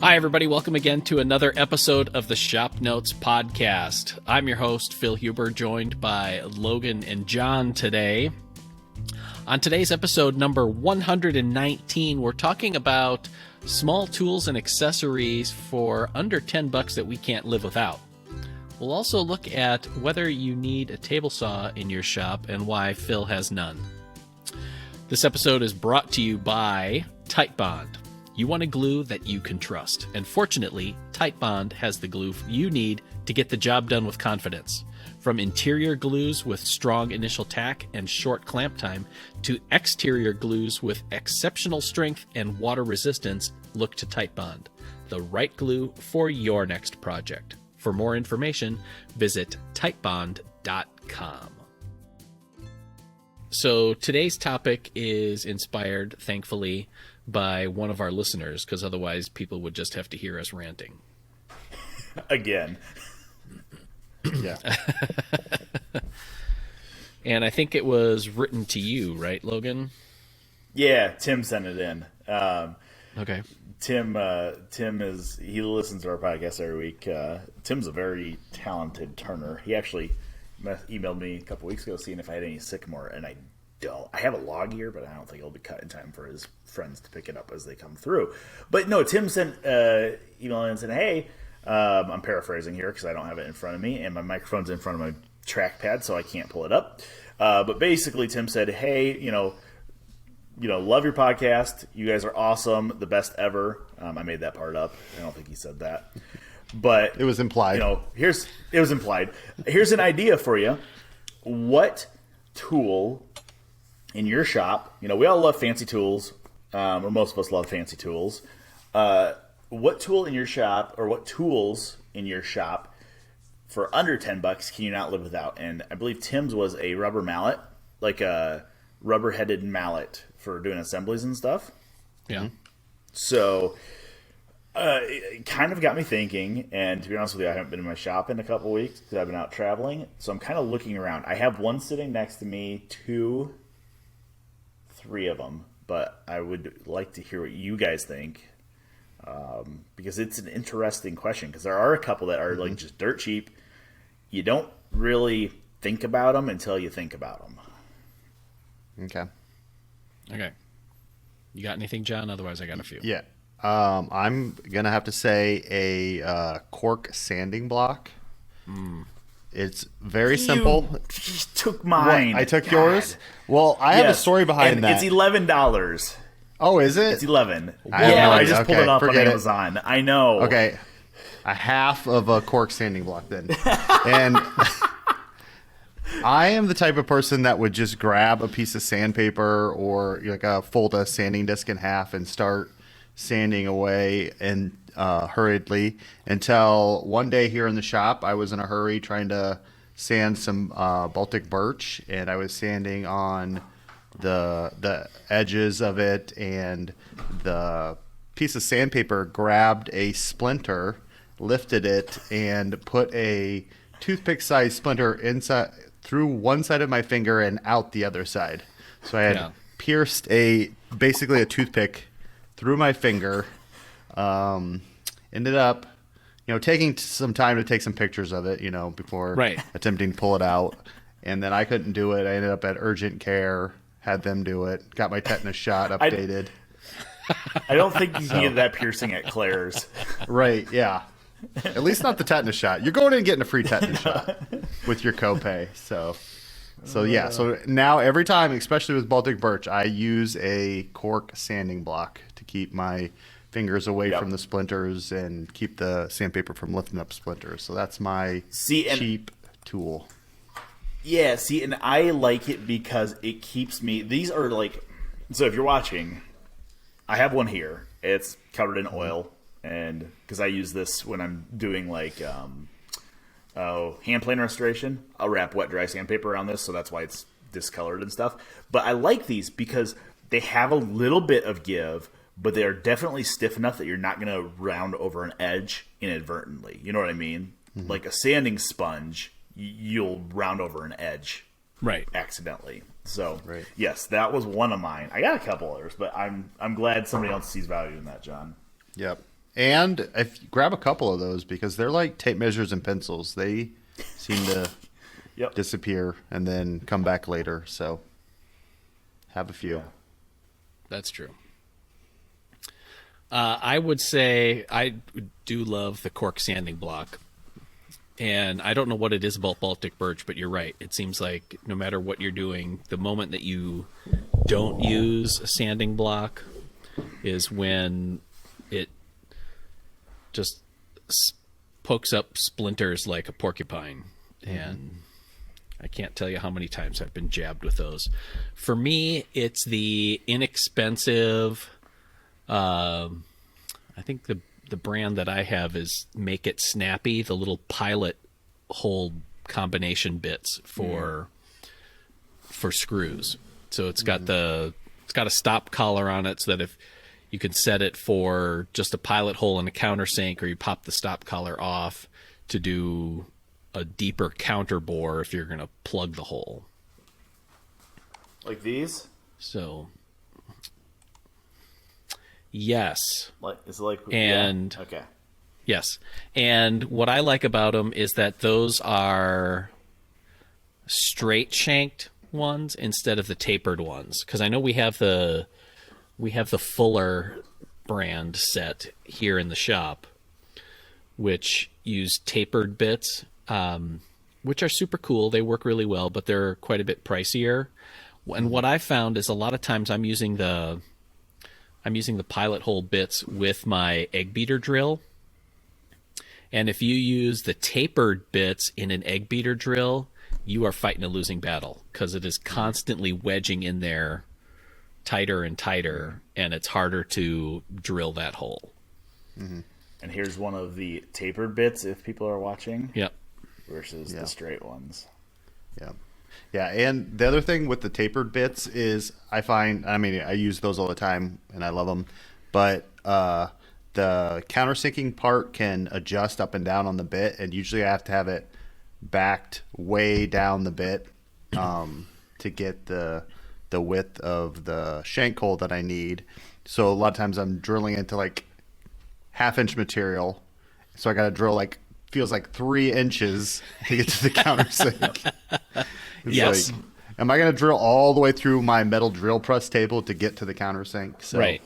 Hi, everybody. Welcome again to another episode of the ShopNotes Podcast. I'm your host, Phil Huber, joined by Logan and John today. On today's episode number 119, we're talking about small tools and accessories for under $10 that we can't live without. We'll also look at whether you need a table saw in your shop and why Phil has none. This episode is brought to you by Titebond. You want a glue that you can trust, and fortunately, Titebond has the glue you need to get the job done with confidence. From interior glues with strong initial tack and short clamp time to exterior glues with exceptional strength and water resistance, look to Titebond, the right glue for your next project. For more information, visit titebond.com. So today's topic is inspired, thankfully, by one of our listeners, because otherwise people would just have to hear us ranting. Again. Yeah. And I think it was written to you, right, Logan? Yeah, Tim sent it in. Okay. Tim he listens to our podcast every week. Tim's a very talented turner. He actually emailed me a couple weeks ago seeing if I had any sycamore, and I don't. I have a log here, but I don't think it'll be cut in time for his friends to pick it up as they come through. But no, Tim sent email in and said, hey, I'm paraphrasing here because I don't have it in front of me, and my microphone's in front of my trackpad, so I can't pull it up. But basically, Tim said, hey, love your podcast. You guys are awesome, the best ever. I made that part up. I don't think he said that. But it was implied. It was implied. Here's an idea for you. What tool in your shop? We all love fancy tools, or most of us love fancy tools. What tool in your shop, or what tools in your shop for under $10 can you not live without? And I believe Tim's was a rubber mallet, like a rubber-headed mallet for doing assemblies and stuff. Yeah. So it kind of got me thinking, and to be honest with you, I haven't been in my shop in a couple weeks because I've been out traveling, so I'm kind of looking around. I have one sitting next to me, three of them, but I would like to hear what you guys think, because it's an interesting question, because there are a couple that are like just dirt cheap. You don't really think about them until you think about them. Okay. You got anything, John? Otherwise, I got a few. Yeah. I'm going to have to say a cork sanding block. It's very simple. You took mine. What, I took yours? Well, I have a story behind that. It's $11. Oh, is it? It's $11. I just pulled it up on Amazon. I know. Okay. A half of a cork sanding block then. And I am the type of person that would just grab a piece of sandpaper or fold a sanding disc in half and start sanding away and hurriedly until one day here in the shop I was in a hurry trying to sand some Baltic birch, and I was sanding on the edges of it, and the piece of sandpaper grabbed a splinter, lifted it, and put a toothpick-sized splinter inside through one side of my finger and out the other side. So I had pierced basically a toothpick through my finger. Ended up, taking some time to take some pictures of it, before attempting to pull it out. And then I couldn't do it. I ended up at urgent care, had them do it, got my tetanus shot updated. I don't think you needed that piercing at Claire's. Right, yeah. At least not the tetanus shot. You're going in and getting a free tetanus shot with your copay. So yeah. So now every time, especially with Baltic birch, I use a cork sanding block to keep my fingers away from the splinters and keep the sandpaper from lifting up splinters. So that's my cheap tool. Yeah, and I like it because it keeps me. These are so if you're watching, I have one here. It's covered in oil. And because I use this when I'm doing hand plane restoration, I'll wrap wet dry sandpaper around this, so that's why it's discolored and stuff. But I like these because they have a little bit of give, but they are definitely stiff enough that you're not going to round over an edge inadvertently. You know what I mean? Mm-hmm. Like a sanding sponge, you'll round over an edge accidentally. So yes, that was one of mine. I got a couple others, but I'm glad somebody else sees value in that, John. Yep. And if you grab a couple of those, because they're like tape measures and pencils. They seem to disappear and then come back later. So have a few. Yeah. That's true. I would say I do love the cork sanding block. And I don't know what it is about Baltic birch, but you're right. It seems like no matter what you're doing, the moment that you don't use a sanding block is when it just pokes up splinters like a porcupine. And I can't tell you how many times I've been jabbed with those. For me, it's the inexpensive, I think the brand that I have is Make It Snappy, the little pilot hole combination bits for screws. So it's got a stop collar on it so that if you can set it for just a pilot hole in a countersink, or you pop the stop collar off to do a deeper counter bore if you're going to plug the hole. Like these? So yes. It's like and okay. Yes. And what I like about them is that those are straight shanked ones instead of the tapered ones. Because I know we have the Fuller brand set here in the shop, which use tapered bits, which are super cool. They work really well, but they're quite a bit pricier. And what I found is a lot of times I'm using the pilot hole bits with my egg beater drill. And if you use the tapered bits in an egg beater drill, you are fighting a losing battle because it is constantly wedging in there tighter and tighter, and it's harder to drill that hole. Mm-hmm. And here's one of the tapered bits if people are watching. Yep. Versus the straight ones. Yeah. Yeah, and the other thing with the tapered bits is I use those all the time, and I love them. But the countersinking part can adjust up and down on the bit, and usually I have to have it backed way down the bit to get the width of the shank hole that I need. So a lot of times I'm drilling into like half-inch material, so I got to drill feels like 3 inches to get to the countersink. Yes. Like, am I going to drill all the way through my metal drill press table to get to the countersink? So right.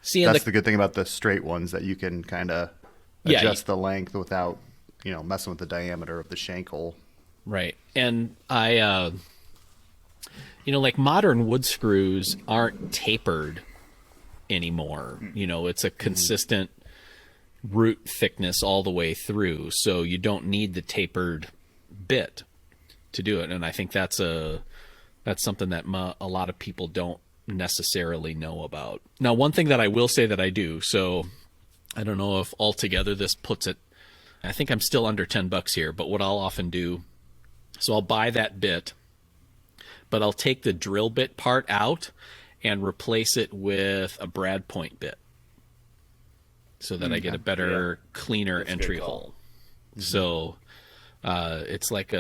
See, that's the good thing about the straight ones, that you can kind of adjust the length without, messing with the diameter of the shank hole. Right. And I, like modern wood screws aren't tapered anymore. It's a consistent root thickness all the way through, so you don't need the tapered bit to do it. And I think that's something that a lot of people don't necessarily know about. Now, one thing that I will say that I do, so I don't know if altogether this puts it, I think I'm still under $10 here, but what I'll often do, so I'll buy that bit, but I'll take the drill bit part out and replace it with a brad point bit so that I get a better, cleaner entry hole. Mm-hmm. So it's like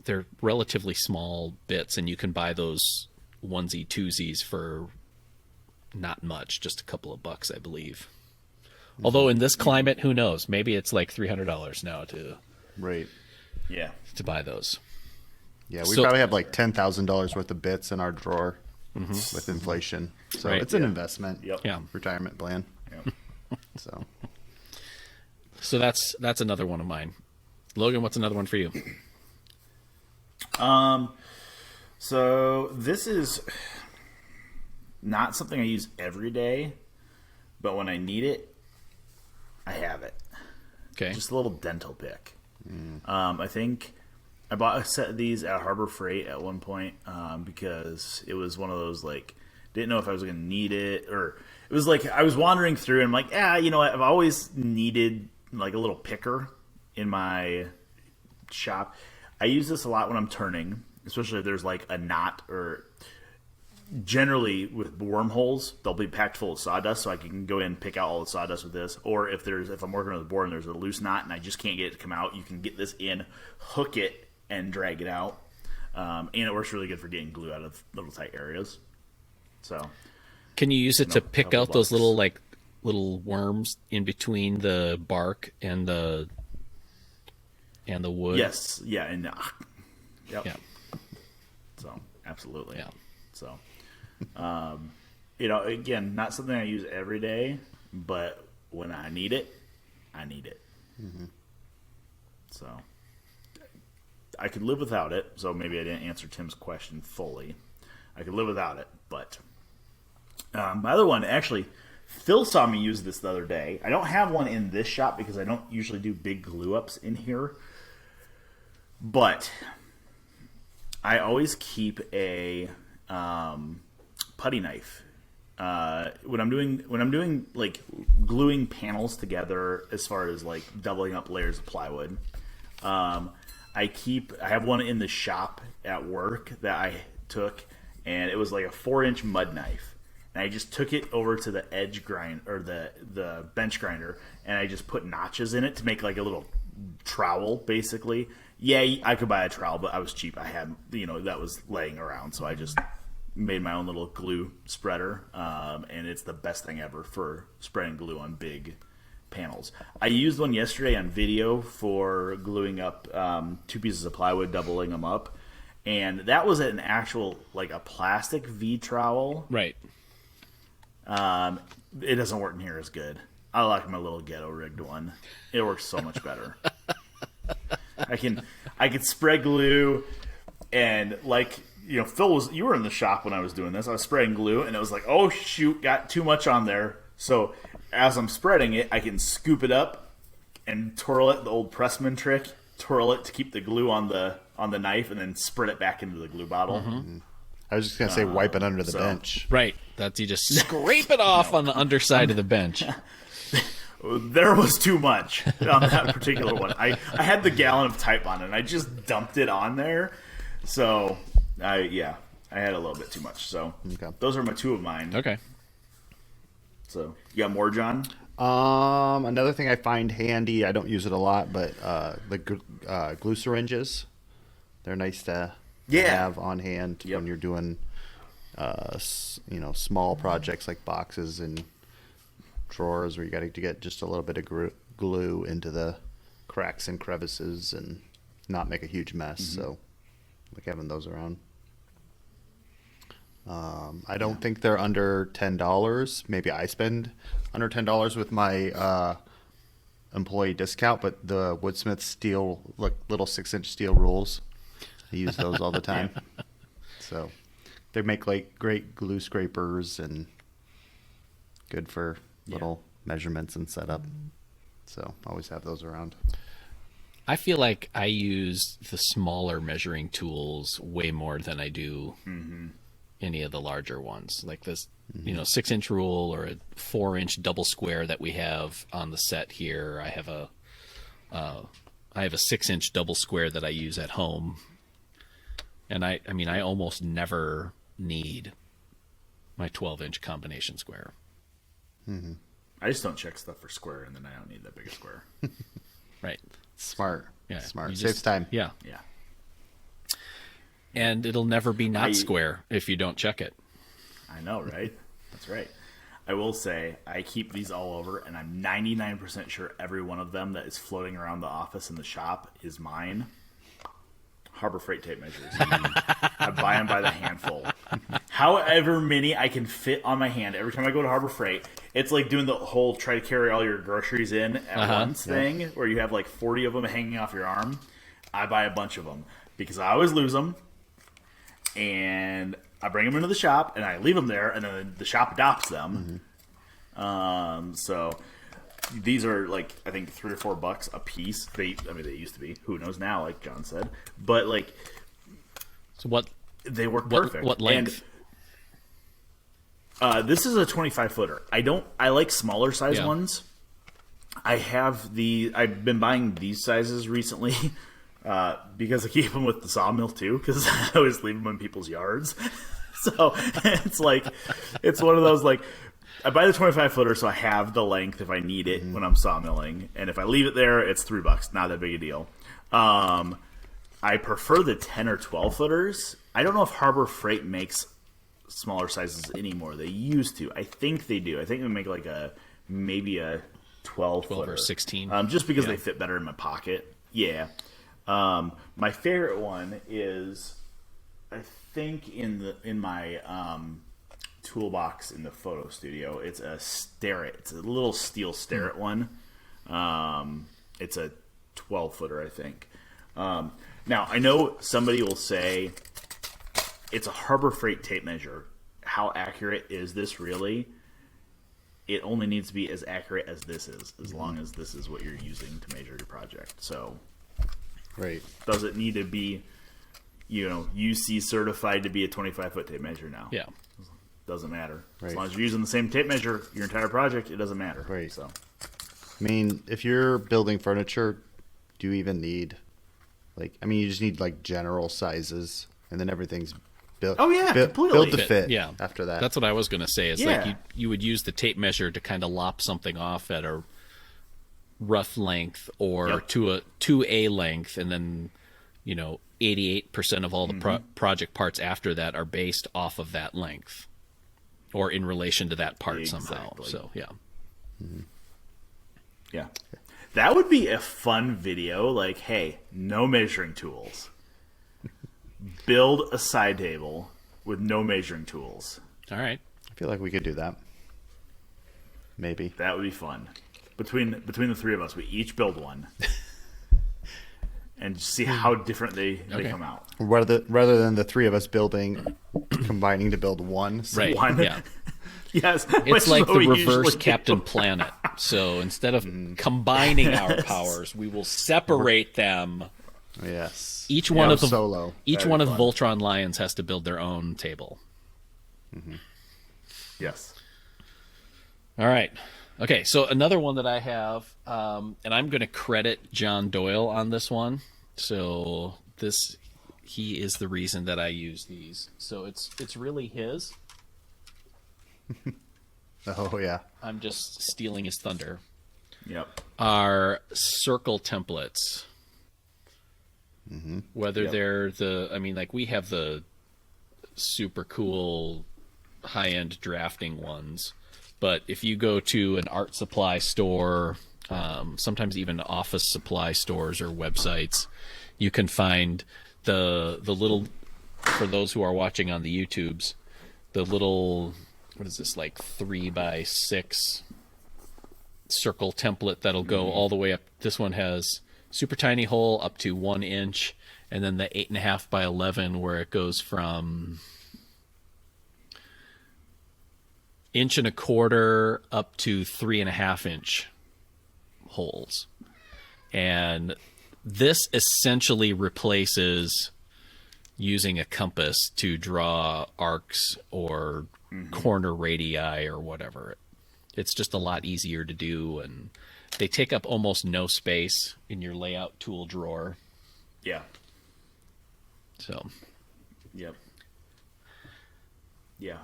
they're relatively small bits, and you can buy those onesie twosies for not much, just a couple of bucks, I believe. Mm-hmm. Although in this climate, who knows? Maybe it's like $300 now to buy those. Yeah, we probably have like $10,000 worth of bits in our drawer with inflation. So it's an investment. Yep. Yeah. Retirement plan. Yep. So that's another one of mine. Logan, what's another one for you? So this is not something I use every day, but when I need it, I have it. Okay. Just a little dental pick. I think I bought a set of these at Harbor Freight at one point because it was one of those, didn't know if I was going to need it, or it was I was wandering through and I'm like, I've always needed a little picker in my shop. I use this a lot when I'm turning, especially if there's a knot, or generally with wormholes, they'll be packed full of sawdust, so I can go in and pick out all the sawdust with this. Or if I'm working with a board and there's a loose knot and I just can't get it to come out, you can get this in, hook it, and drag it out. And it works really good for getting glue out of little tight areas. So, can you use it to pick out those little little worms in between the bark and the wood. Yes. Yeah. And yep. Yeah. So absolutely. Yeah. So, again, not something I use every day, but when I need it, I need it. Mm-hmm. So I could live without it. So maybe I didn't answer Tim's question fully. I could live without it, but my other one, actually, Phil saw me use this the other day. I don't have one in this shop because I don't usually do big glue ups in here, but I always keep a putty knife when I'm doing like gluing panels together, as far as like doubling up layers of plywood. I have one in the shop at work that I took, and it was like a 4-inch mud knife, and I just took it over to the edge grind or the bench grinder, and I just put notches in it to make like a little trowel, basically. Yeah, I could buy a trowel, but I was cheap. I had, that was laying around, so I just made my own little glue spreader, and it's the best thing ever for spreading glue on big panels. I used one yesterday on video for gluing up 2 pieces of plywood, doubling them up, and that was an actual, like, a plastic V-trowel. Right. It doesn't work in here as good. I like my little ghetto rigged one. It works so much better. I can spread glue, and like, Phil you were in the shop when I was doing this. I was spreading glue, and it was like, oh shoot, got too much on there. So as I'm spreading it, I can scoop it up and twirl it, the old pressman trick, twirl it to keep the glue on the knife, and then spread it back into the glue bottle. Mm-hmm. I was just gonna say wipe it under the bench. Right. That's, you just scrape it off on the underside of the bench. There was too much on that particular one. I had the gallon of titebond, and I just dumped it on there. So, I had a little bit too much. So, Those are my 2 of mine. Okay. So, you got more, John? Another thing I find handy, I don't use it a lot, but the glue syringes. They're nice to have on hand when you're doing, small projects like boxes and drawers where you got to get just a little bit of glue into the cracks and crevices and not make a huge mess. Mm-hmm. So, like having those around. I don't think they're under $10. Maybe I spend under $10 with my employee discount, but the Woodsmith steel, like little 6-inch steel rules, I use those all the time. So they make like great glue scrapers and good for little measurements and setup. So always have those around. I feel like I use the smaller measuring tools way more than I do any of the larger ones. Like this, 6-inch rule or a 4-inch double square that we have on the set here. I have a 6-inch double square that I use at home. And I almost never need my 12-inch combination square. Mm-hmm. I just don't check stuff for square, and then I don't need that bigger square. Right. Smart. Yeah. Smart. Saves time. Yeah. Yeah. And it'll never be not square if you don't check it. I know, right? That's right. I will say I keep these all over, and I'm 99% sure every one of them that is floating around the office and the shop is mine. Harbor Freight tape measures. I buy them by the handful. However many I can fit on my hand. Every time I go to Harbor Freight, it's like doing the whole try to carry all your groceries in at once thing, where you have like 40 of them hanging off your arm. I buy a bunch of them because I always lose them, and I bring them into the shop and I leave them there, and then the shop adopts them. Mm-hmm. So these are like, I think $3 or $4 a piece. They used to be. Who knows now? Like John said, but like, so what? They work perfect. What length? And, this is a 25-footer. I like smaller size ones. I've been buying these sizes recently because I keep them with the sawmill too, because I always leave them in people's yards. So it's like, it's one of those, like, I buy the 25-footer so I have the length if I need it when I'm sawmilling, and if I leave it there, it's $3. Not that big a deal. I prefer the 10 or 12-footers. I don't know if Harbor Freight makes smaller sizes anymore. They used to. I think they do. I think they make like a maybe a 12 12 or 16. Just because they fit better in my pocket. Yeah. My favorite one is, I think in my toolbox in the photo studio. It's a Starrett. It's a little steel Starrett one. It's a 12-footer, I think. Now, I know somebody will say it's a Harbor Freight tape measure. How accurate is this really? It only needs to be as accurate as this is, as long as this is what you're using to measure your project. So, Right. does it need to be, UC certified to be a 25-foot tape measure now? Yeah. Doesn't matter. Right. As long as you're using the same tape measure your entire project, it doesn't matter. Right. So, I mean, if you're building furniture, do you even need, you just need general sizes, and then everything's built. Oh, yeah, completely. Built to fit. Yeah. After that, That's what I was going to say. It's Yeah. like you would use the tape measure to kind of lop something off at a rough length or to a length, and then 88% of all the project parts after that are based off of that length or in relation to that part somehow. So yeah. Yeah. That would be a fun video. Like, hey, no measuring tools. Build a side table with no measuring tools. All right. I feel like we could do that. Maybe. That would be fun. Between the three of us, we each build one. And see how different they come out. Rather than the three of us combining to build one. Right. One. Yeah. Yes. It's like the we reverse usually Captain do. Planet. So instead of combining our powers, we will separate them. Yes. Each one of the solo. Each That'd one be of the fun. Voltron Lions has to build their own table. Yes. All right. Okay, so another one that I have, and I'm going to credit John Doyle on this one. So he is the reason that I use these. So it's really his. Oh yeah. I'm just stealing his thunder. Yep. Are circle templates. Whether they're we have the super cool high-end drafting ones, but if you go to an art supply store, sometimes even office supply stores or websites, you can find the little, for those who are watching on the YouTubes, the little, what is this, 3x6 circle template that'll go all the way up. This one has super tiny hole up to 1 inch, and then the 8.5 by 11 where it goes from 1.25 up to 3.5 inch holes. And this essentially replaces using a compass to draw arcs or corner radii or whatever. It's just a lot easier to do, and they take up almost no space in your layout tool drawer. Yeah. So, Yep. Yeah,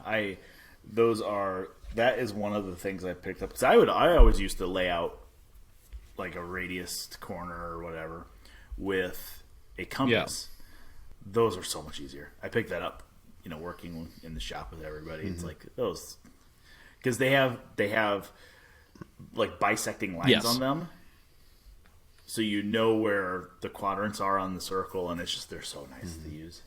that is one of the things I picked up, because I always used to lay out like a radius corner or whatever with a compass. Those are so much easier. I picked that up, working in the shop with everybody. It's like those, because they have like bisecting lines on them, so you know where the quadrants are on the circle, and they're so nice to use.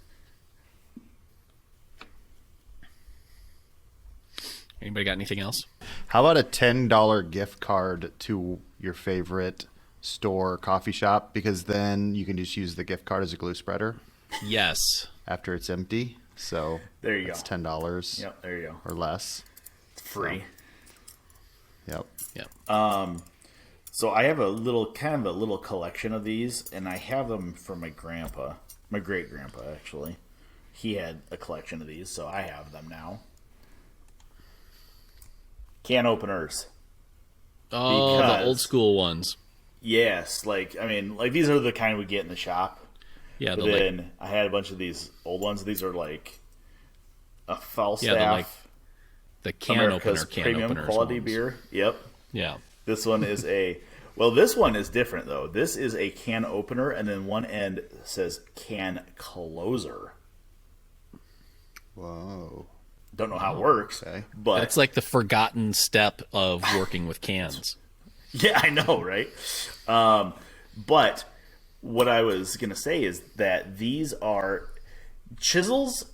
anybody got anything else? How about a $10 gift card to your favorite store or coffee shop? Because then you can just use the gift card as a glue spreader Yes. after it's empty. So There you it's go. $10 Yep, there you go. or less. It's free. Yep. Yeah. So I have a little collection of these, and I have them from my grandpa, my great grandpa actually. He had a collection of these, so I have them now. Can openers. Oh, Because- the old school ones. Yes, these are the kind we get in the shop. Yeah, But then I had a bunch of these old ones. These are like a Falstaff, the can America's opener, can premium openers quality ones. beer. Yep. Yeah. This one is this one is different though. This is a can opener, and then one end says can closer. Whoa. Don't know how it works, but it's like the forgotten step of working with cans. Yeah, I know, right? But what I was going to say is that these are chisels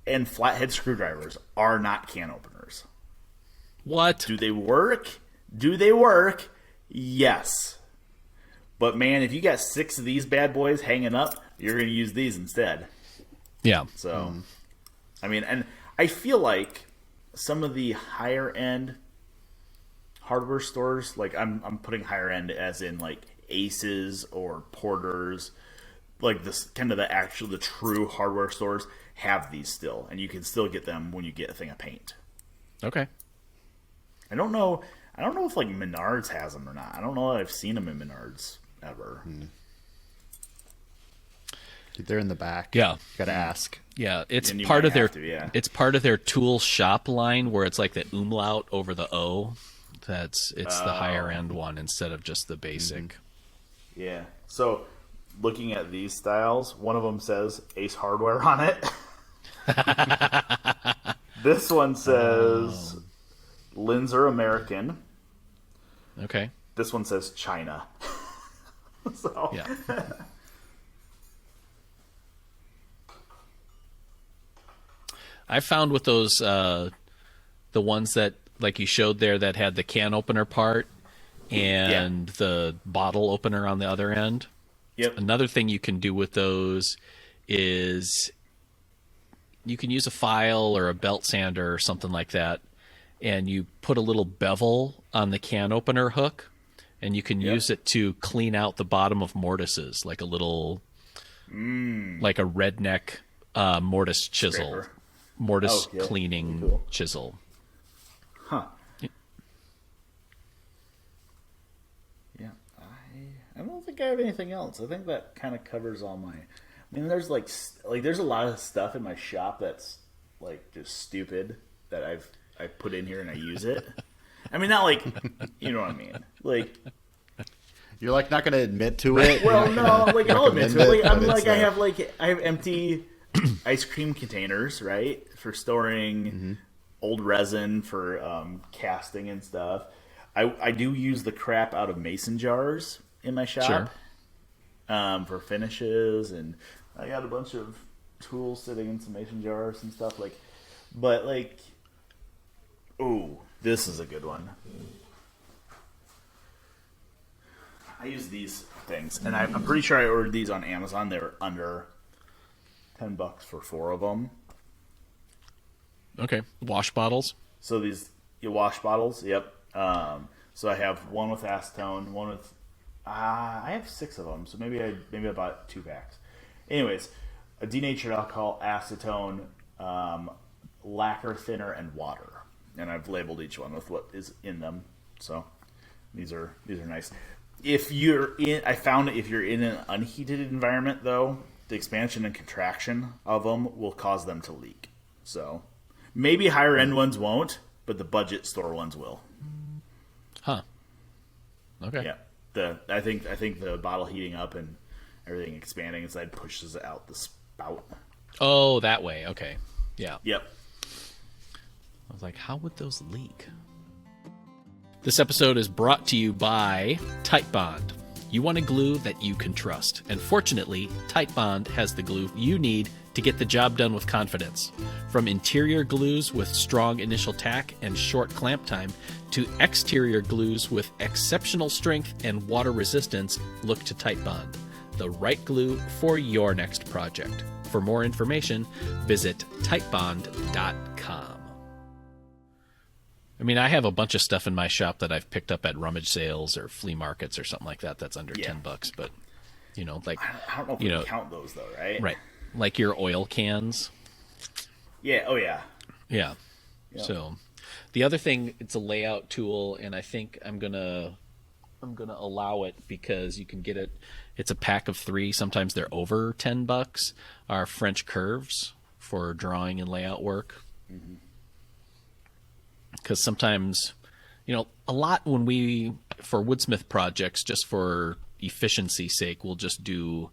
and flathead screwdrivers are not can openers. What? Do they work? Do they work? Yes. But man, if you got 6 of these bad boys hanging up, you're going to use these instead. Yeah. So, I mean, and I feel like some of the higher end hardware stores, like I'm putting higher end as in like Aces or Porters, like this kind of the true hardware stores have these still, and you can still get them when you get a thing of paint. Okay. I don't know if like Menards has them or not. I don't know that I've seen them in Menards ever. They're in the back. Yeah. You gotta ask. Yeah, it's And you part might of their have to, yeah. it's part of their tool shop line where it's like the umlaut over the O. It's the higher end one instead of just the basic. Yeah. So, looking at these styles, one of them says Ace Hardware on it. This one says Linzer American. Okay. This one says China. So Yeah. I found with those the ones that like you showed there that had the can opener part and the bottle opener on the other end. Yep. Another thing you can do with those is you can use a file or a belt sander or something like that, and you put a little bevel on the can opener hook, and you can use it to clean out the bottom of mortises, like a little, like a redneck mortise chisel, Scraper. mortise yeah. cleaning Cool. chisel. Huh. Yeah. I don't think I have anything else. I think that kind of covers all my. I mean, there's like there's a lot of stuff in my shop that's like just stupid that I put in here and I use it. I mean, not like, you know what I mean. Like, You're like not gonna admit to it. well, You're not no, gonna like I'll admit to it. Like, recommend I'm but like it's, I have empty ice cream containers, right, for storing old resin for casting and stuff. I do use the crap out of mason jars in my shop. Sure. For finishes, and I got a bunch of tools sitting in some mason jars and stuff but ooh, this is a good one. I use these things, and I'm pretty sure I ordered these on Amazon. They were under $10 for 4 of them. Okay. Wash bottles. So these wash bottles, yep. So I have one with acetone, one with I have 6 of them, so maybe I bought 2 packs. Anyways, a denatured alcohol, acetone, lacquer thinner, and water. And I've labeled each one with what is in them. So these are nice. I found if you're in an unheated environment, though, the expansion and contraction of them will cause them to leak. So maybe higher end ones won't, but the budget store ones will. Huh. Okay. Yeah. I think the bottle heating up and everything expanding inside pushes out the spout. Oh, that way. Okay. Yeah. Yep. I was like, how would those leak? This episode is brought to you by Titebond. You want a glue that you can trust. And fortunately, Titebond has the glue you need to get the job done with confidence. From interior glues with strong initial tack and short clamp time to exterior glues with exceptional strength and water resistance, look to Titebond, the right glue for your next project. For more information, visit titebond.com. I mean, I have a bunch of stuff in my shop that I've picked up at rummage sales or flea markets or something like that that's under $10, but like I don't know if we can count those though, right? Right. Like your oil cans. Yeah. Oh yeah. Yeah. Yep. So the other thing, it's a layout tool, and I think I'm gonna allow it because you can get it. It's a pack of 3. Sometimes they're over $10. Are French curves for drawing and layout work. Because sometimes, a lot when for woodsmith projects, just for efficiency's sake, we'll just do,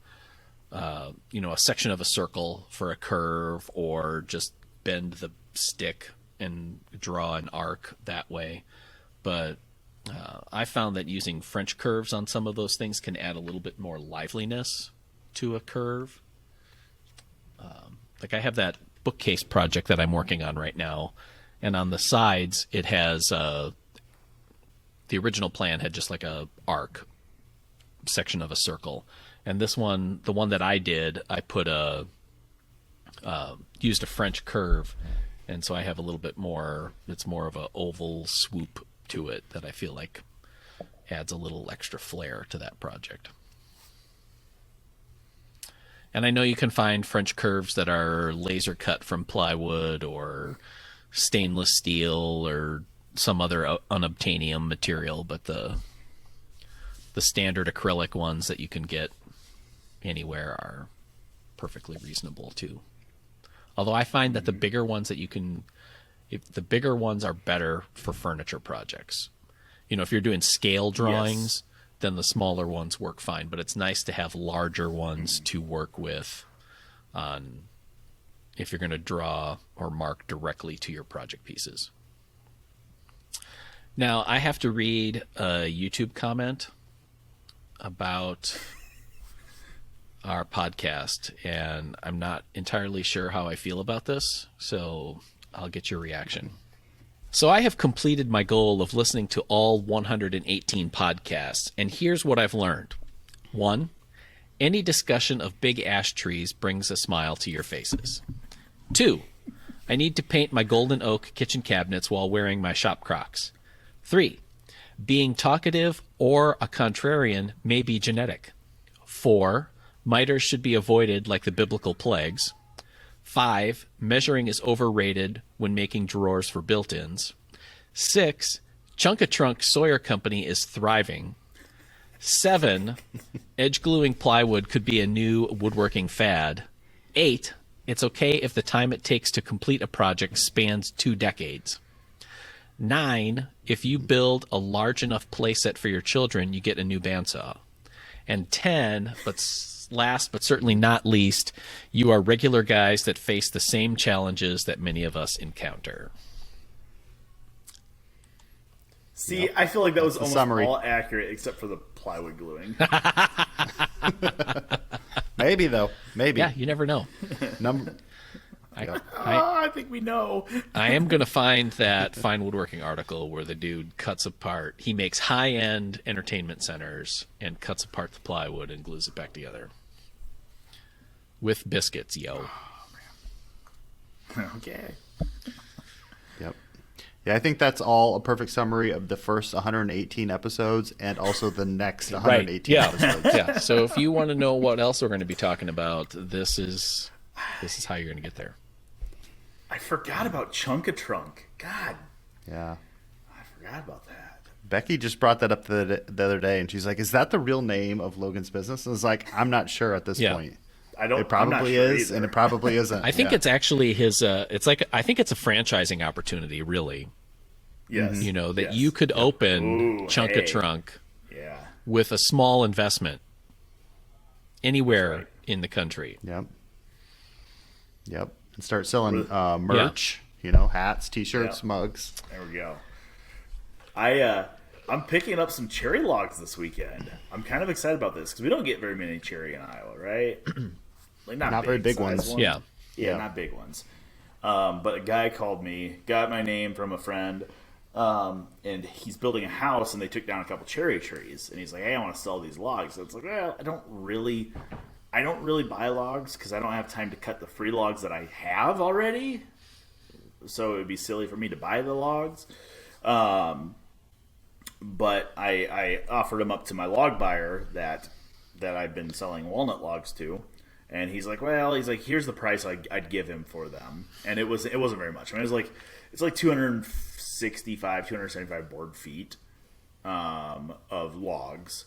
a section of a circle for a curve, or just bend the stick and draw an arc that way. But I found that using French curves on some of those things can add a little bit more liveliness to a curve. Like I have that bookcase project that I'm working on right now, and on the sides it has the original plan had just like a arc section of a circle, and this one, the one that I did, I put used a French curve, and so I have a little bit more. It's more of a oval swoop to it that I feel like adds a little extra flair to that project. And I know you can find French curves that are laser cut from plywood or stainless steel or some other unobtainium material, but the standard acrylic ones that you can get anywhere are perfectly reasonable too. Although I find that the bigger ones that you can, if the bigger ones are better for furniture projects. You know, if you're doing scale drawings, then the smaller ones work fine, but it's nice to have larger ones to work with on if you're going to draw or mark directly to your project pieces. Now, I have to read a YouTube comment about our podcast, and I'm not entirely sure how I feel about this, so I'll get your reaction. So I have completed my goal of listening to all 118 podcasts, and here's what I've learned. 1, any discussion of big ash trees brings a smile to your faces. 2, I need to paint my golden oak kitchen cabinets while wearing my shop Crocs. 3, being talkative or a contrarian may be genetic. 4, miters should be avoided like the biblical plagues. 5, measuring is overrated when making drawers for built-ins. 6, Chunk-a-Trunk Sawyer Company is thriving. 7, edge gluing plywood could be a new woodworking fad. 8, it's okay if the time it takes to complete a project spans 2 decades. 9, if you build a large enough playset for your children, you get a new bandsaw. And 10, last but certainly not least, you are regular guys that face the same challenges that many of us encounter. See, I feel like that was almost summary. all accurate except for the plywood gluing. Maybe though. Maybe. Yeah, you never know. I think we know. I am going to find that Fine Woodworking article where the dude cuts apart. He makes high-end entertainment centers and cuts apart the plywood and glues it back together. With biscuits, yo. Okay. Yep. Yeah, I think that's all a perfect summary of the first 118 episodes and also the next 118 episodes. Yeah. So if you want to know what else we're going to be talking about, this is how you're going to get there. I forgot about Chunk-a-Trunk. God, Yeah. I forgot about that. Becky just brought that up the other day, and she's like, "Is that the real name of Logan's business?" I was like, "I'm not sure at this point. It probably is, and it probably isn't." I think it's actually his. I think it's a franchising opportunity, really. Yes. You know that you could open Chunk-a-Trunk with a small investment anywhere in the country. Yep. And start selling merch. You know, hats, T-shirts, mugs. There we go. I'm picking up some cherry logs this weekend. I'm kind of excited about this because we don't get very many cherry in Iowa, right? Like Not very big ones. Yeah, not big ones. But a guy called me, got my name from a friend, and he's building a house, and they took down a couple cherry trees, and he's like, "Hey, I want to sell these logs." So it's like, well, I don't really buy logs because I don't have time to cut the free logs that I have already. So it would be silly for me to buy the logs. But I offered them up to my log buyer that I've been selling walnut logs to. And he's like, here's the price I'd give him for them. And it wasn't very much. I mean, it's like 275 board feet of logs.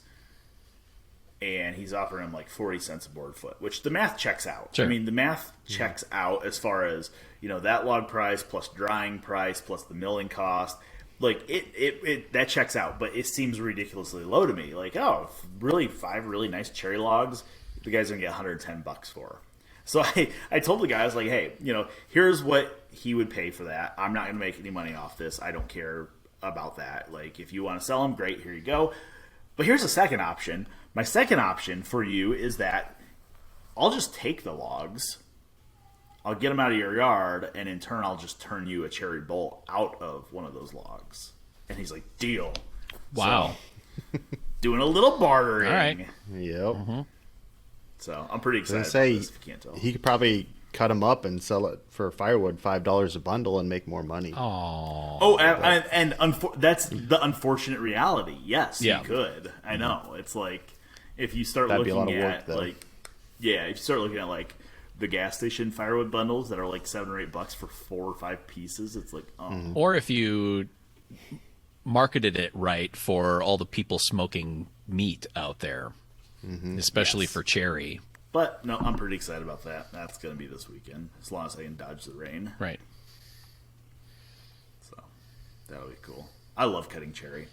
And he's offering him like 40 cents a board foot, which the math checks out. Sure. I mean, the math checks out as far as, you know, that log price plus drying price plus the milling cost. Like, it that checks out, but it seems ridiculously low to me. Like, 5 really nice cherry logs, the guy's going to get $110 for. So I told the guy, I was like, hey, here's what he would pay for that. I'm not going to make any money off this. I don't care about that. Like, if you want to sell them, great, here you go. But here's a second option. My second option for you is that I'll just take the logs, I'll get them out of your yard, and in turn I'll just turn you a cherry bolt out of one of those logs. And he's like, deal. Wow. So, doing a little bartering. All right. Yep. Mm-hmm. So I'm pretty excited about this, if you can't tell. He could probably cut them up and sell it for firewood, $5 a bundle, and make more money. That's the unfortunate reality. Yes, Yeah. you could. I know. It's like if you start That'd be a lot looking of work, at though. if you start looking at like the gas station firewood bundles that are like $7 or $8 for 4 or 5 pieces, it's like, oh. Or if you marketed it right for all the people smoking meat out there, especially Yes. for cherry. But no, I'm pretty excited about that. That's going to be this weekend, as long as I can dodge the rain. Right. So that'll be cool. I love cutting cherry.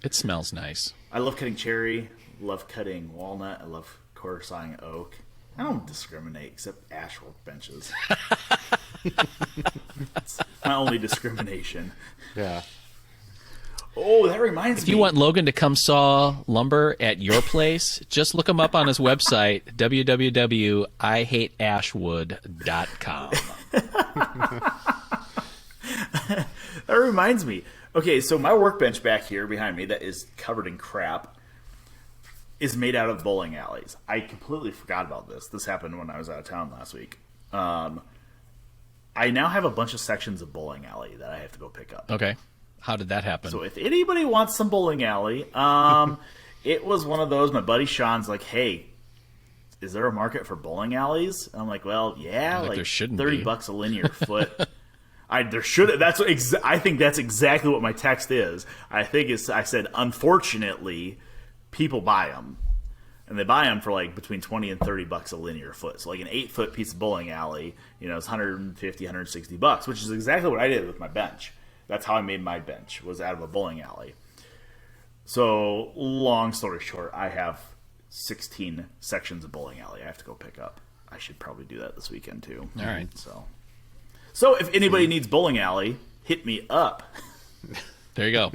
It smells nice. I love cutting cherry. Love cutting walnut. I love quarter sawing oak. I don't discriminate except ash workbenches. That's my only discrimination. Yeah. Oh, that reminds If me. you want Logan to come saw lumber at your place, just look him up on his website, www.ihateashwood.com. That reminds me. Okay, so my workbench back here behind me that is covered in crap is made out of bowling alleys. I completely forgot about this. This happened when I was out of town last week. I now have a bunch of sections of bowling alley that I have to go pick up. Okay. How did that happen? So if anybody wants some bowling alley, it was one of those. My buddy Sean's like, "Hey, is there a market for bowling alleys?" And I'm like, "Well, yeah, Like, like there shouldn't $30 be. a linear foot." There should. That's what. I think that's exactly what my text is. I said, unfortunately, people buy them, and they buy them for like between $20 and $30 a linear foot. So like an 8-foot piece of bowling alley, is $150, $160, which is exactly what I did with my bench. That's how I made my bench, was out of a bowling alley. So, long story short, I have 16 sections of bowling alley I have to go pick up. I should probably do that this weekend, too. All right. So if anybody needs bowling alley, hit me up. There you go.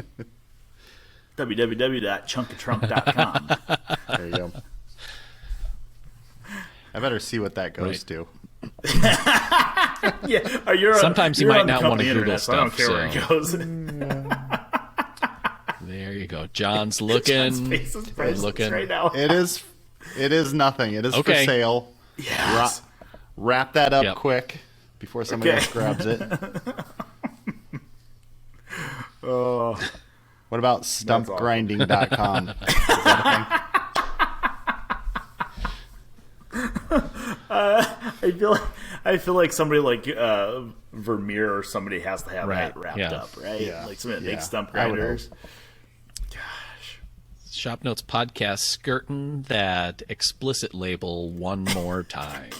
www.chunkatrunk.com. There you go. I better see what that goes to. Yeah, Sometimes you you're might on the not want to company Google internet, so I don't stuff, care where it goes. There you go. John's looking. John's face is priceless looking. right now. It is nothing. It is Okay. for sale. Yes. Wrap that up Yep. quick before somebody Okay. else grabs it. Oh, What about awesome. stumpgrinding.com? Is that I feel like somebody like Vermeer or somebody has to have Right, that wrapped yeah. up, right? Yeah. Like somebody that Yeah, makes stump I would grinders. Gosh. ShopNotes Podcast, skirting that explicit label one more time.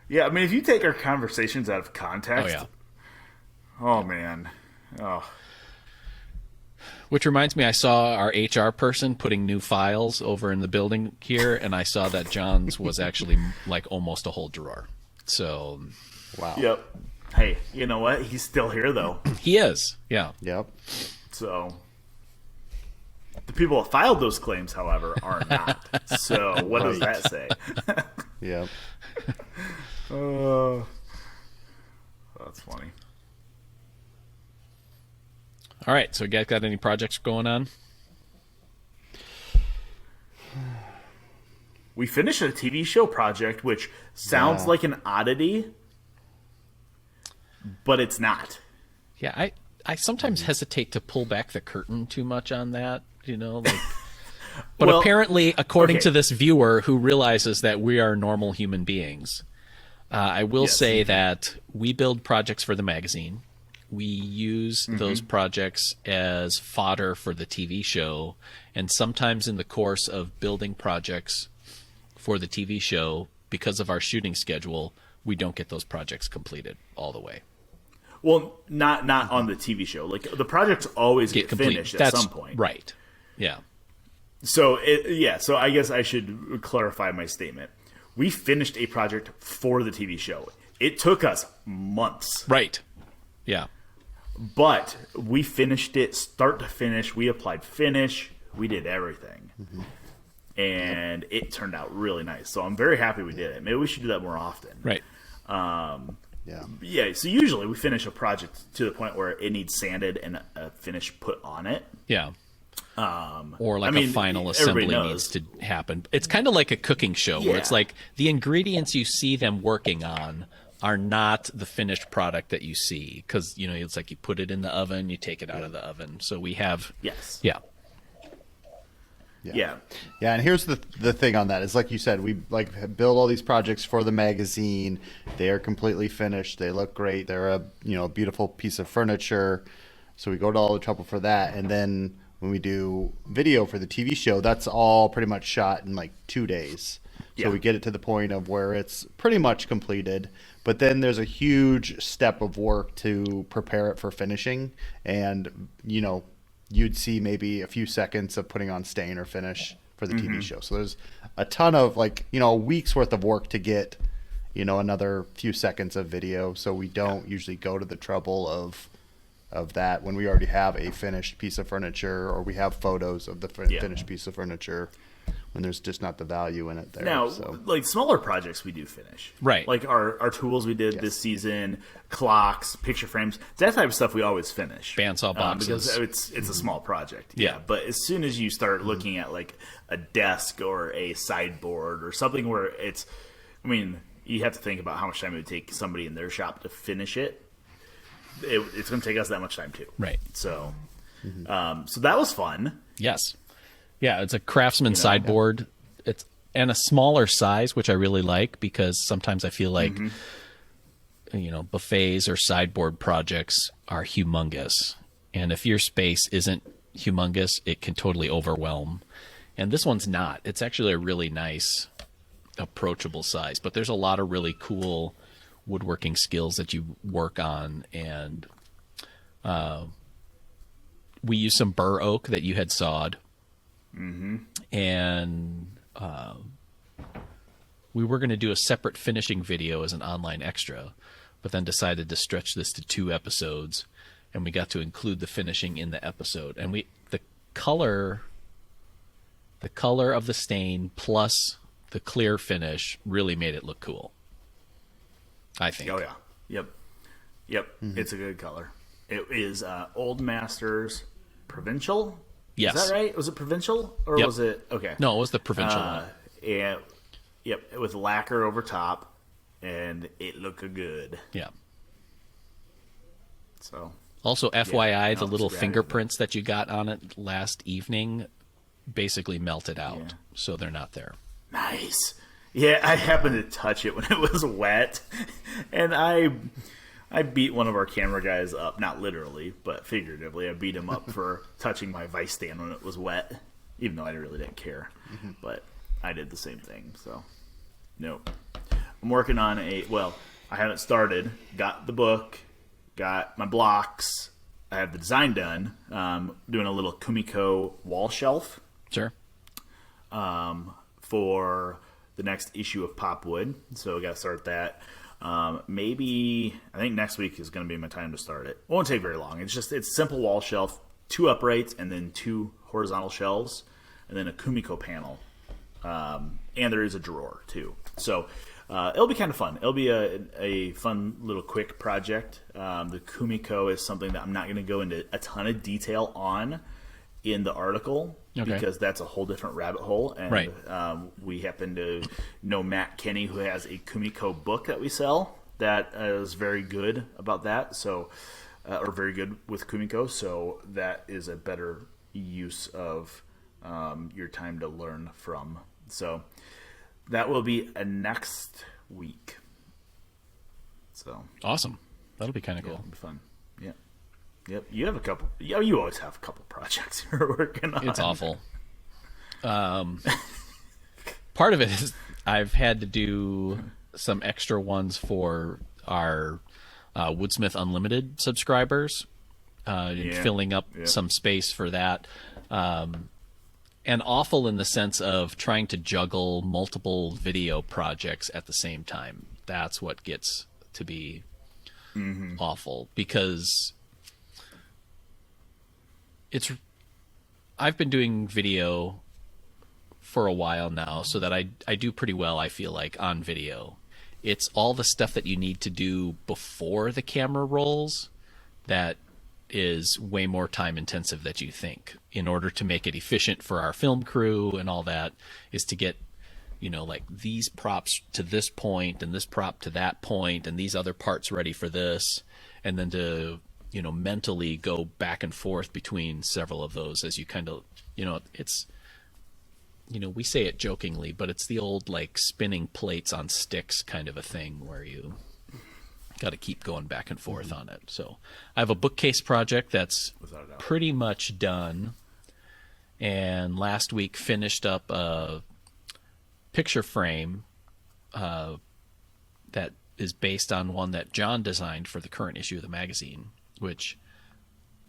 Yeah, I mean, if you take our conversations out of context, Oh, yeah. oh man, oh, Which reminds me, I saw our HR person putting new files over in the building here, and I saw that John's was actually like almost a whole drawer. So wow. yep. Hey, you know what? He's still here though. he is, yeah. Yep. So the people that filed those claims, however, are not. So what does that say? Yep. That's funny. All right, so you guys got any projects going on? We finished a TV show project, which sounds Yeah. like an oddity, but it's not. Yeah, I sometimes hesitate to pull back the curtain too much on that, like. But Well, apparently, according okay. to this viewer who realizes that we are normal human beings, I will Yes. say that we build projects for the magazine. We use Mm-hmm. those projects as fodder for the TV show, and sometimes in the course of building projects for the TV show, because of our shooting schedule, we don't get those projects completed all the way. Well, not on the TV show. Like the projects always get Complete. finished at That's some point. right. Yeah. So so I guess I should clarify my statement. We finished a project for the TV show. It took us months. Right. Yeah. But we finished it start to finish. We applied finish. We did everything. Mm-hmm. And it turned out really nice. So I'm very happy we did it. Maybe we should do that more often. Right. Yeah, so usually we finish a project to the point where it needs sanded and a finish put on it. Yeah. Or like a final assembly needs to happen. It's kind of like a cooking show where it's like the ingredients you see them working on are not the finished product that you see. Because, it's like you put it in the oven, you take it out of the oven. So we have... Yes. Yeah. Yeah, and here's the thing on that is, like you said, we build all these projects for the magazine. They are completely finished. They look great. They're a beautiful piece of furniture. So we go to all the trouble for that, and then when we do video for the TV show, that's all pretty much shot in like 2 days. So we get it to the point of where it's pretty much completed. But then there's a huge step of work to prepare it for finishing, and you'd see maybe a few seconds of putting on stain or finish for the TV show. So there's a ton of a week's worth of work to get, another few seconds of video. So we don't usually go to the trouble of that when we already have a finished piece of furniture, or we have photos of the finished piece of furniture, when there's just not the value in it there. Now, like smaller projects we do finish. Right. Like our tools we did this season, clocks, picture frames, that type of stuff we always finish. Bandsaw boxes. Because it's a small project. Yeah. But as soon as you start looking at like a desk or a sideboard or something where you have to think about how much time it would take somebody in their shop to finish it. It's going to take us that much time too. Right. So, so that was fun. Yes. Yeah, it's a craftsman sideboard. It's and a smaller size, which I really like, because sometimes I feel like buffets or sideboard projects are humongous, and if your space isn't humongous, it can totally overwhelm. And this one's not. It's actually a really nice, approachable size. But there's a lot of really cool woodworking skills that you work on, and we used some bur oak that you had sawed. And we were going to do a separate finishing video as an online extra, but then decided to stretch this to 2 episodes, and we got to include the finishing in the episode. And the color of the stain plus the clear finish really made it look cool, I think. Oh yeah, yep. It's a good color. It is Old Masters Provincial. Yes. Is that right? Was it Provincial or was it okay? No, it was the Provincial one. And with lacquer over top, and it looked good. Yeah. So. Also, FYI, the little fingerprints that you got on it last evening basically melted out, so they're not there. Nice. Yeah, I happened to touch it when it was wet, and I beat one of our camera guys up, not literally, but figuratively. I beat him up for touching my vice stand when it was wet, even though I really didn't care. But I did the same thing, so no. I'm working on I haven't started. Got the book, got my blocks. I have the design done. Doing a little Kumiko wall shelf. Sure. For the next issue of Popwood, so we got to start that. Maybe I think next week is going to be my time to start it. It won't take very long. It's a simple wall shelf, 2 uprights, and then 2 horizontal shelves, and then a Kumiko panel. And there is a drawer too. So it'll be kind of fun. It'll be a fun little quick project. The Kumiko is something that I'm not going to go into a ton of detail on in the article, because that's a whole different rabbit hole. And we happen to know Matt Kenny, who has a Kumiko book that we sell that is very good about that. So, or very good with Kumiko. So that is a better use of your time to learn from. So that will be next week. So awesome. That'll be kind of cool. It'll be fun. Yeah. Yep, you have a couple. Yeah, you always have a couple projects you're working on. It's awful. Part of it is I've had to do some extra ones for our Woodsmith Unlimited subscribers, filling up some space for that. And and awful in the sense of trying to juggle multiple video projects at the same time. That's what gets to be awful, because I've been doing video for a while now, so that I do pretty well, I feel like, on video. It's all the stuff that you need to do before the camera rolls that is way more time intensive than you think, in order to make it efficient for our film crew and all that, is to get, like these props to this point and this prop to that point and these other parts ready for this, and then to, mentally go back and forth between several of those as you kind of, it's, we say it jokingly, but it's the old like spinning plates on sticks kind of a thing, where you got to keep going back and forth on it. So I have a bookcase project that's pretty much done, and last week finished up a picture frame that is based on one that John designed for the current issue of the magazine, which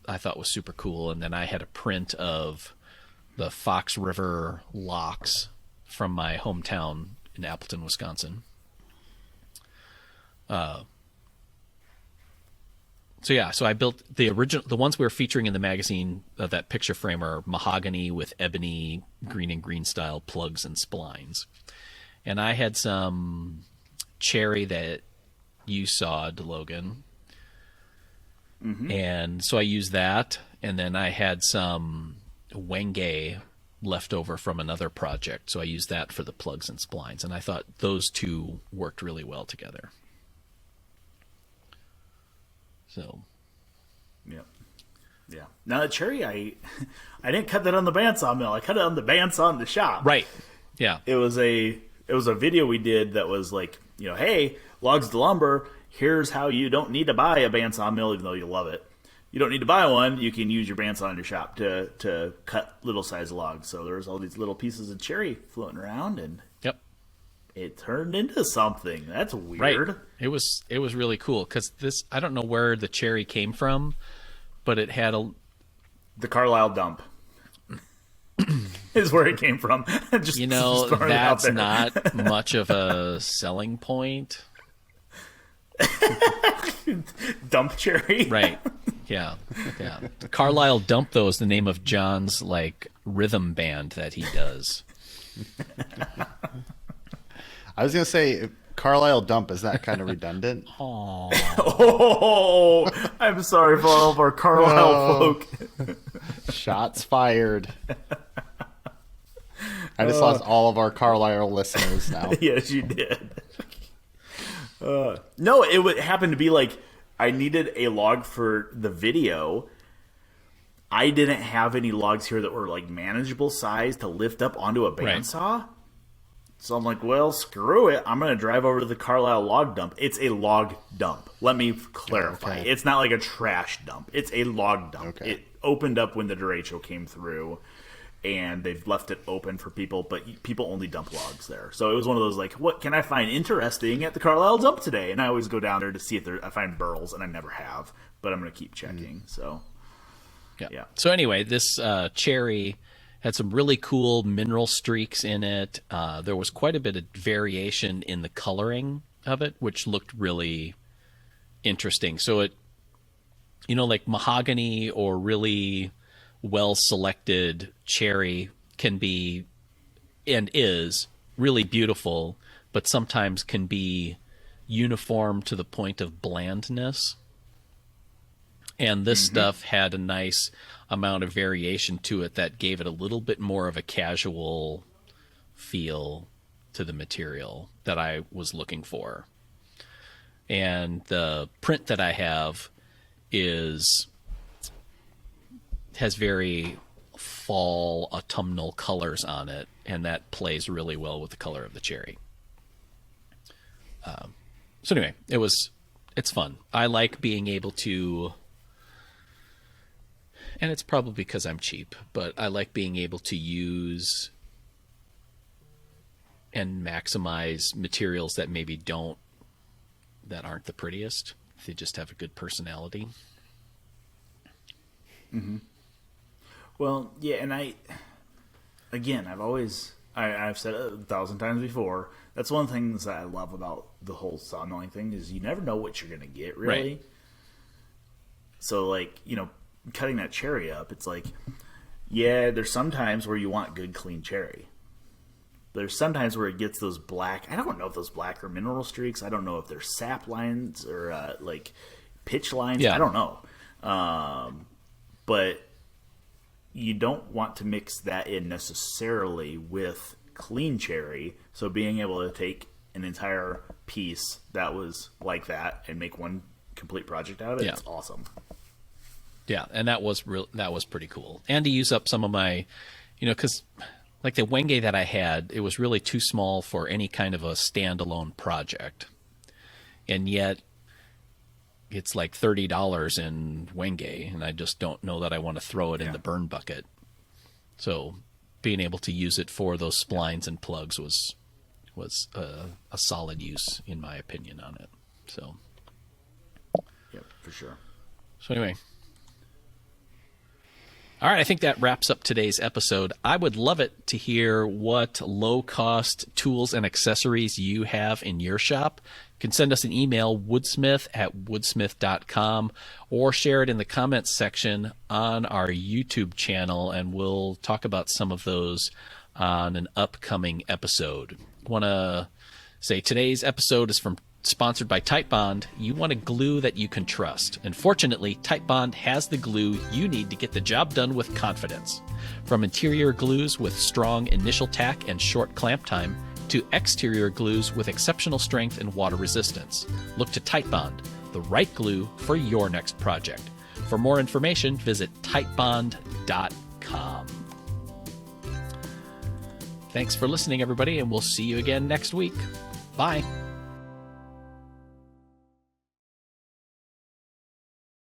I thought was super cool. And then I had a print of the Fox River locks from my hometown in Appleton, Wisconsin. So I built the ones we were featuring in the magazine of that picture frame are mahogany with ebony green and green style plugs and splines. And I had some cherry that you sawed, Logan. And so I used that. And then I had some wenge left over from another project, so I used that for the plugs and splines. And I thought those two worked really well together. So, yeah. Now the cherry, I didn't cut that on the bandsaw mill. I cut it on the bandsaw in the shop. Right. Yeah. It was a video we did that was like, hey, logs to lumber. Here's how you don't need to buy a bandsaw mill, even though you love it. You don't need to buy one. You can use your bandsaw in your shop to cut little size logs. So there's all these little pieces of cherry floating around, and it turned into something. That's weird. Right. It was really cool, because this, I don't know where the cherry came from, but it had the Carlisle dump is where it came from. just that's not much of a selling point. Dump cherry. Right. Yeah. The Carlisle Dump, though, is the name of John's rhythm band that he does. I was gonna say Carlisle Dump, is that kind of redundant? Oh, I'm sorry for all of our Carlisle folk. Shots fired. I just lost all of our Carlisle listeners now. Yes, you did. No, it would happen to be I needed a log for the video. I didn't have any logs here that were manageable size to lift up onto a bandsaw. Right. So I'm like, well, screw it. I'm going to drive over to the Carlisle log dump. It's a log dump. Let me clarify. Okay. It's not like a trash dump. It's a log dump. Okay. It opened up when the derecho came through, and they've left it open for people, but people only dump logs there. So it was one of those what can I find interesting at the Carlisle dump today? And I always go down there to see if I find burls, and I never have, but I'm going to keep checking. So yeah. So anyway, this cherry had some really cool mineral streaks in it. There was quite a bit of variation in the coloring of it, which looked really interesting. So it, mahogany or really well-selected cherry can be, and is, really beautiful, but sometimes can be uniform to the point of blandness. And this stuff had a nice amount of variation to it that gave it a little bit more of a casual feel to the material that I was looking for. And the print that I have has very fall autumnal colors on it, and that plays really well with the color of the cherry. So anyway, it's fun. I like being able to, and it's probably because I'm cheap, but I like being able to use and maximize materials that maybe that aren't the prettiest. They just have a good personality. Well, yeah, and again, I've said it 1,000 times before. That's one of the things that I love about the whole sawmilling thing is you never know what you're going to get, really. Right. So, like, cutting that cherry up, it's like, yeah, there's some times where you want good, clean cherry. There's sometimes where it gets those black. I don't know if those black are mineral streaks. I don't know if they're sap lines or like pitch lines. Yeah. I don't know. But you don't want to mix that in necessarily with clean cherry. So being able to take an entire piece that was like that and make one complete project out of it, it's awesome. Yeah, and that was pretty cool. And to use up some of my, because like the wenge that I had, it was really too small for any kind of a standalone project. And yet it's like $30 in wenge, and I just don't know that I want to throw it in the burn bucket. So being able to use it for those splines and plugs was a solid use, in my opinion, on it. So, yep, for sure. So anyway. All right, I think that wraps up today's episode. I would love it to hear what low-cost tools and accessories you have in your shop. You can send us an email, woodsmith@woodsmith.com, or share it in the comments section on our YouTube channel, and we'll talk about some of those on an upcoming episode. I want to say today's episode is sponsored by Titebond. You want a glue that you can trust. And fortunately, Titebond has the glue you need to get the job done with confidence. From interior glues with strong initial tack and short clamp time, to exterior glues with exceptional strength and water resistance, look to Titebond, the right glue for your next project. For more information, visit titebond.com. Thanks for listening, everybody, and we'll see you again next week. Bye.